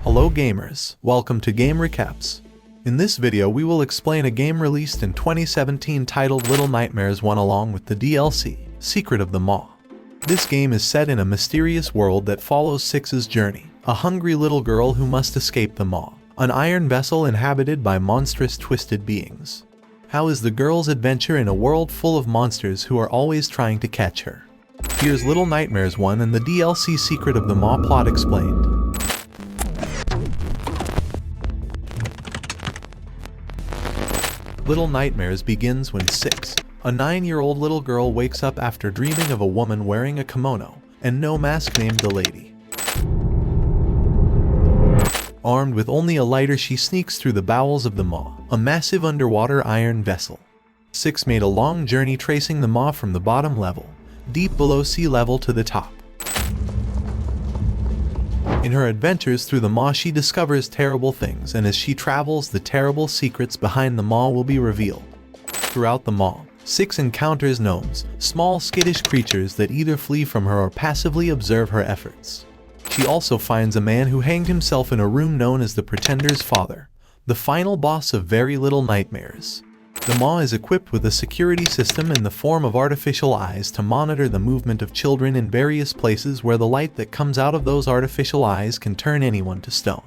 Hello gamers, welcome to Game Recaps. In this video we will explain a game released in 2017 titled Little Nightmares 1 along with the DLC, Secret of the Maw. This game is set in a mysterious world that follows Six's journey, a hungry little girl who must escape the Maw, an iron vessel inhabited by monstrous twisted beings. How is the girl's adventure in a world full of monsters who are always trying to catch her? Here's Little Nightmares 1 and the DLC Secret of the Maw plot explained. Little Nightmares begins when Six, a 9-year-old little girl, wakes up after dreaming of a woman wearing a kimono and no mask named the Lady. Armed with only a lighter, she sneaks through the bowels of the Maw, a massive underwater iron vessel. Six made a long journey tracing the Maw from the bottom level, deep below sea level, to the top. In her adventures through the Maw, she discovers terrible things, and as she travels, the terrible secrets behind the Maw will be revealed. Throughout the Maw, Six encounters gnomes, small skittish creatures that either flee from her or passively observe her efforts. She also finds a man who hanged himself in a room known as the Pretender's Father, the final boss of Very Little Nightmares. The Maw is equipped with a security system in the form of artificial eyes to monitor the movement of children in various places where the light that comes out of those artificial eyes can turn anyone to stone.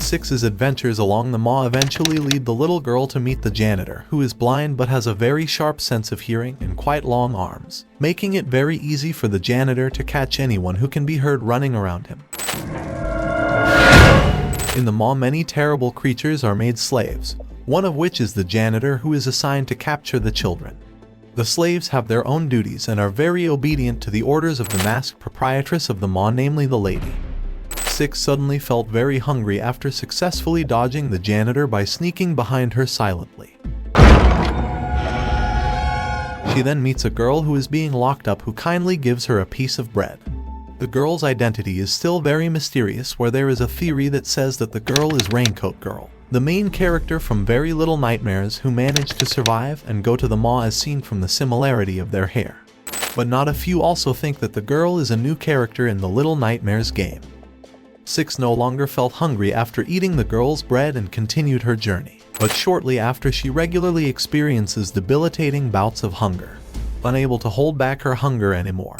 Six's adventures along the Maw eventually lead the little girl to meet the janitor, who is blind but has a very sharp sense of hearing and quite long arms, making it very easy for the janitor to catch anyone who can be heard running around him. In the Maw, many terrible creatures are made slaves, one of which is the janitor, who is assigned to capture the children. The slaves have their own duties and are very obedient to the orders of the masked proprietress of the Maw, namely the Lady. Six suddenly felt very hungry after successfully dodging the janitor by sneaking behind her silently. She then meets a girl who is being locked up, who kindly gives her a piece of bread. The girl's identity is still very mysterious, where there is a theory that says that the girl is Raincoat Girl, the main character from Very Little Nightmares, who managed to survive and go to the Maw as seen from the similarity of their hair. But not a few also think that the girl is a new character in the Little Nightmares game. Six no longer felt hungry after eating the girl's bread and continued her journey, but shortly after she regularly experiences debilitating bouts of hunger, unable to hold back her hunger anymore.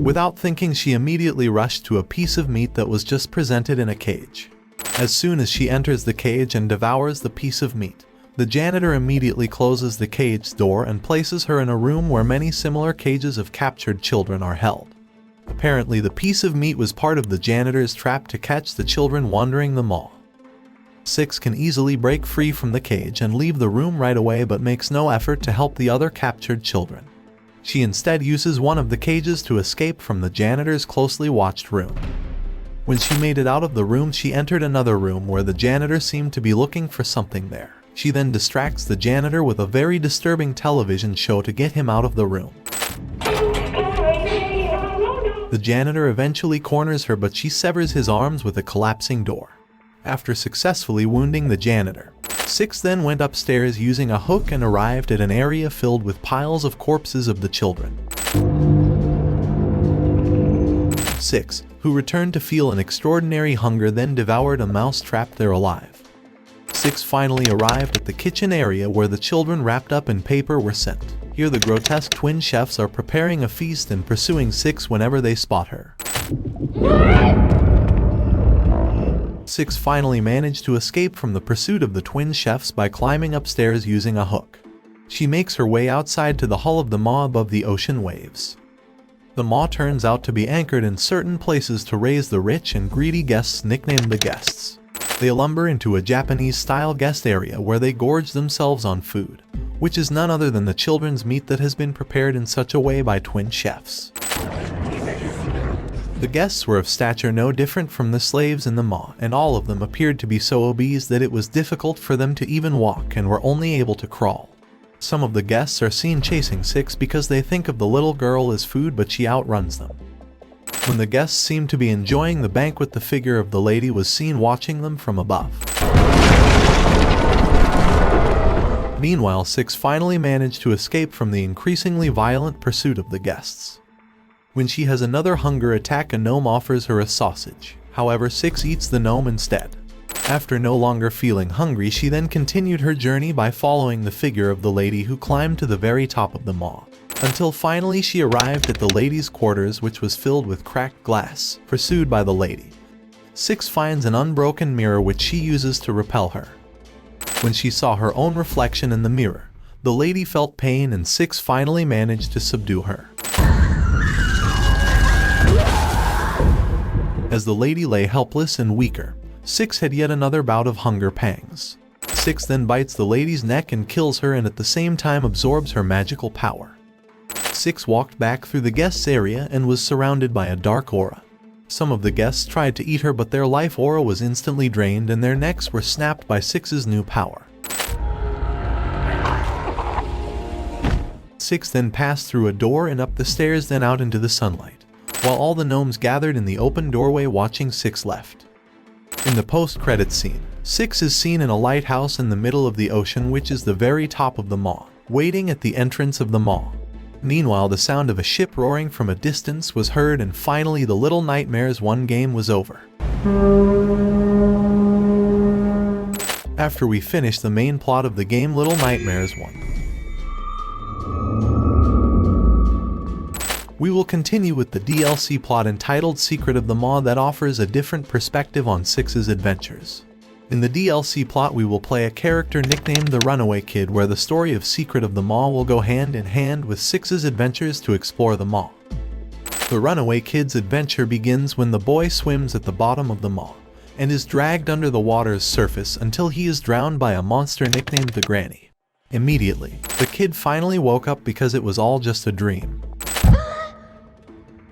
Without thinking, she immediately rushed to a piece of meat that was just presented in a cage. As soon as she enters the cage and devours the piece of meat, the janitor immediately closes the cage's door and places her in a room where many similar cages of captured children are held. Apparently, the piece of meat was part of the janitor's trap to catch the children wandering the Maw. Six can easily break free from the cage and leave the room right away, but makes no effort to help the other captured children. She instead uses one of the cages to escape from the janitor's closely watched room. When she made it out of the room, she entered another room where the janitor seemed to be looking for something there. She then distracts the janitor with a very disturbing television show to get him out of the room. The janitor eventually corners her, but she severs his arms with a collapsing door. After successfully wounding the janitor, Six then went upstairs using a hook and arrived at an area filled with piles of corpses of the children. Six, who returned to feel an extraordinary hunger, then devoured a mouse trapped there alive. Six finally arrived at the kitchen area where the children wrapped up in paper were sent. Here the grotesque twin chefs are preparing a feast and pursuing Six whenever they spot her. Six finally managed to escape from the pursuit of the twin chefs by climbing upstairs using a hook. She makes her way outside to the hull of the Maw above the ocean waves. The Maw turns out to be anchored in certain places to raise the rich and greedy guests nicknamed the Guests. They lumber into a Japanese-style guest area where they gorge themselves on food, which is none other than the children's meat that has been prepared in such a way by twin chefs. The guests were of stature no different from the slaves in the Maw, and all of them appeared to be so obese that it was difficult for them to even walk and were only able to crawl. Some of the guests are seen chasing Six because they think of the little girl as food, but she outruns them. When the guests seemed to be enjoying the banquet, the figure of the Lady was seen watching them from above. Meanwhile, 6 finally managed to escape from the increasingly violent pursuit of the guests. When she has another hunger attack, a gnome offers her a sausage. However, 6 eats the gnome instead. After no longer feeling hungry, she then continued her journey by following the figure of the lady who climbed to the very top of the mall, until finally she arrived at the lady's quarters, which was filled with cracked glass. Pursued by the lady, 6 finds an unbroken mirror which she uses to repel her. When she saw her own reflection in the mirror, the lady felt pain and 6 finally managed to subdue her. As the lady lay helpless and weaker, 6 had yet another bout of hunger pangs. 6 then bites the lady's neck and kills her, and at the same time absorbs her magical power. 6 walked back through the guests' area and was surrounded by a dark aura. Some of the guests tried to eat her, but their life aura was instantly drained and their necks were snapped by 6's new power. 6 then passed through a door and up the stairs, then out into the sunlight, while all the gnomes gathered in the open doorway watching. 6 left. In the post-credits scene, 6 is seen in a lighthouse in the middle of the ocean, which is the very top of the mall, waiting at the entrance of the mall. Meanwhile, the sound of a ship roaring from a distance was heard, and finally the little Nightmares 1 game was over. After we finish the main plot of the game Little Nightmares 1, we will continue with the DLC plot entitled Secret of the Maw that offers a different perspective on 6's adventures. In the DLC plot, we will play a character nicknamed the Runaway Kid, where the story of Secret of the Maw will go hand in hand with 6's adventures to explore the maw. The Runaway Kid's adventure begins when the boy swims at the bottom of the maw and is dragged under the water's surface until he is drowned by a monster nicknamed the Granny. Immediately, the kid finally woke up because it was all just a dream.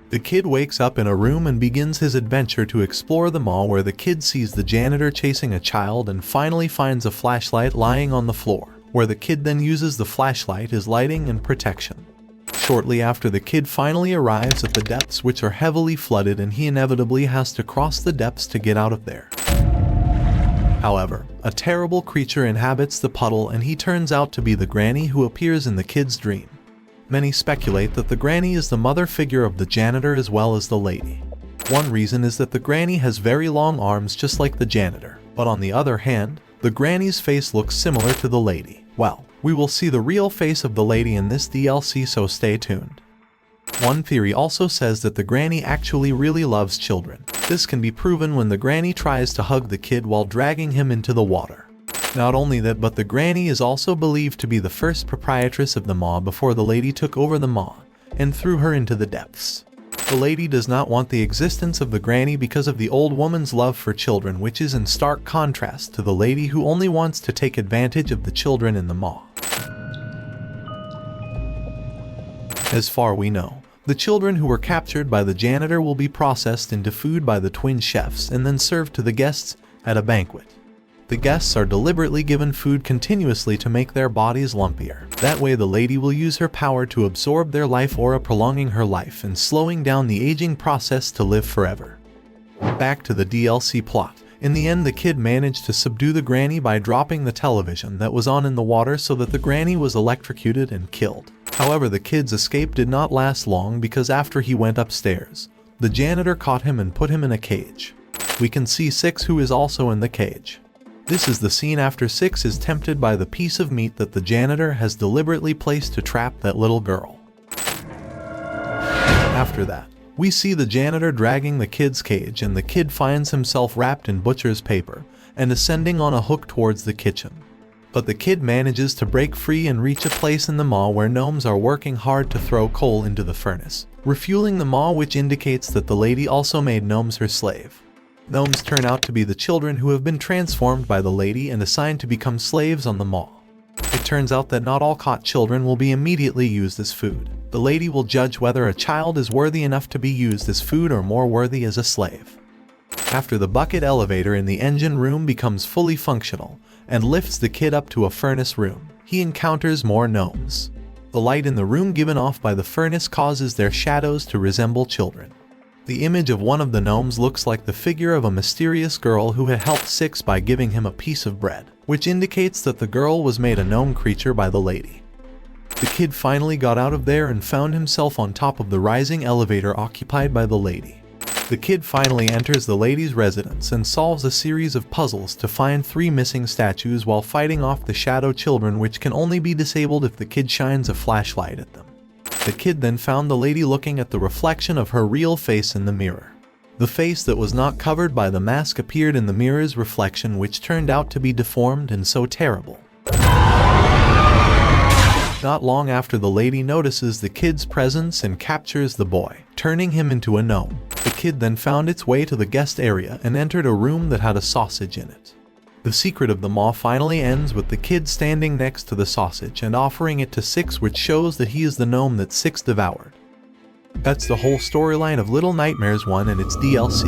The kid wakes up in a room and begins his adventure to explore the mall, where the kid sees the janitor chasing a child and finally finds a flashlight lying on the floor, where the kid then uses the flashlight as lighting and protection. Shortly after, the kid finally arrives at the depths, which are heavily flooded, and he inevitably has to cross the depths to get out of there. However, a terrible creature inhabits the puddle, and he turns out to be the Granny who appears in the kid's dream. Many speculate that the Granny is the mother figure of the janitor as well as the lady. One reason is that the Granny has very long arms just like the janitor, but on the other hand, the Granny's face looks similar to the lady. Well, we will see the real face of the lady in this DLC, so stay tuned. One theory also says that the Granny actually really loves children. This can be proven when the Granny tries to hug the kid while dragging him into the water. Not only that, but the Granny is also believed to be the first proprietress of the maw before the lady took over the maw and threw her into the depths. The lady does not want the existence of the Granny because of the old woman's love for children, which is in stark contrast to the lady who only wants to take advantage of the children in the maw. As far we know, the children who were captured by the janitor will be processed into food by the twin chefs and then served to the guests at a banquet. The guests are deliberately given food continuously to make their bodies lumpier. That way the lady will use her power to absorb their life aura, prolonging her life and slowing down the aging process to live forever. Back to the DLC plot. In the end, the kid managed to subdue the Granny by dropping the television that was on in the water so that the Granny was electrocuted and killed. However, the kid's escape did not last long, because after he went upstairs, the janitor caught him and put him in a cage. We can see 6, who is also in the cage. This is the scene after 6 is tempted by the piece of meat that the janitor has deliberately placed to trap that little girl. After that, we see the janitor dragging the kid's cage, and the kid finds himself wrapped in butcher's paper and ascending on a hook towards the kitchen. But the kid manages to break free and reach a place in the maw where gnomes are working hard to throw coal into the furnace, refueling the maw, which indicates that the lady also made gnomes her slave. Gnomes turn out to be the children who have been transformed by the lady and assigned to become slaves on the maw. It turns out that not all caught children will be immediately used as food. The lady will judge whether a child is worthy enough to be used as food or more worthy as a slave. After the bucket elevator in the engine room becomes fully functional and lifts the kid up to a furnace room, he encounters more gnomes. The light in the room given off by the furnace causes their shadows to resemble children. The image of one of the gnomes looks like the figure of a mysterious girl who had helped 6 by giving him a piece of bread. which indicates that the girl was made a gnome creature by the lady. The kid finally got out of there and found himself on top of the rising elevator occupied by the lady. The kid finally enters the lady's residence and solves a series of puzzles to find 3 missing statues while fighting off the shadow children, which can only be disabled if the kid shines a flashlight at them. The kid then found the lady looking at the reflection of her real face in the mirror. The face that was not covered by the mask appeared in the mirror's reflection, which turned out to be deformed and so terrible. Not long after, the lady notices the kid's presence and captures the boy, turning him into a gnome. The kid then found its way to the guest area and entered a room that had a sausage in it. The secret of the maw finally ends with the kid standing next to the sausage and offering it to Six, which shows that he is the gnome that Six devoured. That's the whole storyline of Little Nightmares 1 and its DLC.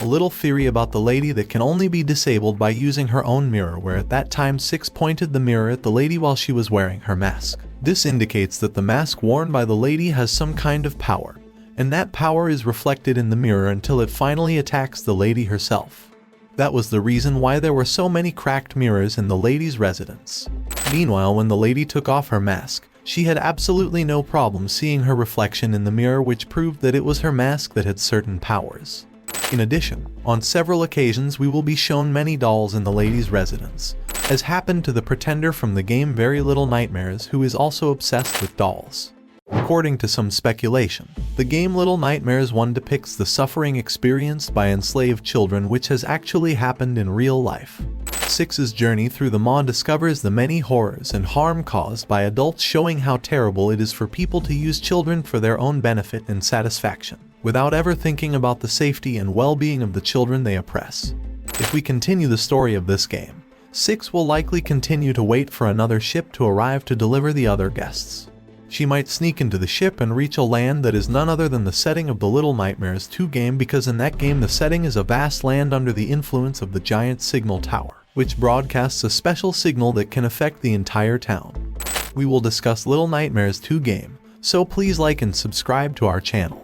A little theory about the lady that can only be disabled by using her own mirror, where at that time Six pointed the mirror at the lady while she was wearing her mask. This indicates that the mask worn by the lady has some kind of power, and that power is reflected in the mirror until it finally attacks the lady herself. That was the reason why there were so many cracked mirrors in the lady's residence. Meanwhile, when the lady took off her mask, she had absolutely no problem seeing her reflection in the mirror, which proved that it was her mask that had certain powers. In addition, on several occasions we will be shown many dolls in the lady's residence, as happened to the pretender from the game Very Little Nightmares, who is also obsessed with dolls. According to some speculation, the game Little Nightmares 1 depicts the suffering experienced by enslaved children, which has actually happened in real life. Six's journey through the maw discovers the many horrors and harm caused by adults, showing how terrible it is for people to use children for their own benefit and satisfaction, without ever thinking about the safety and well-being of the children they oppress. If we continue the story of this game, Six will likely continue to wait for another ship to arrive to deliver the other guests. She might sneak into the ship and reach a land that is none other than the setting of the Little Nightmares 2 game, because in that game the setting is a vast land under the influence of the giant signal tower, which broadcasts a special signal that can affect the entire town. We will discuss Little Nightmares 2 game, so please like and subscribe to our channel.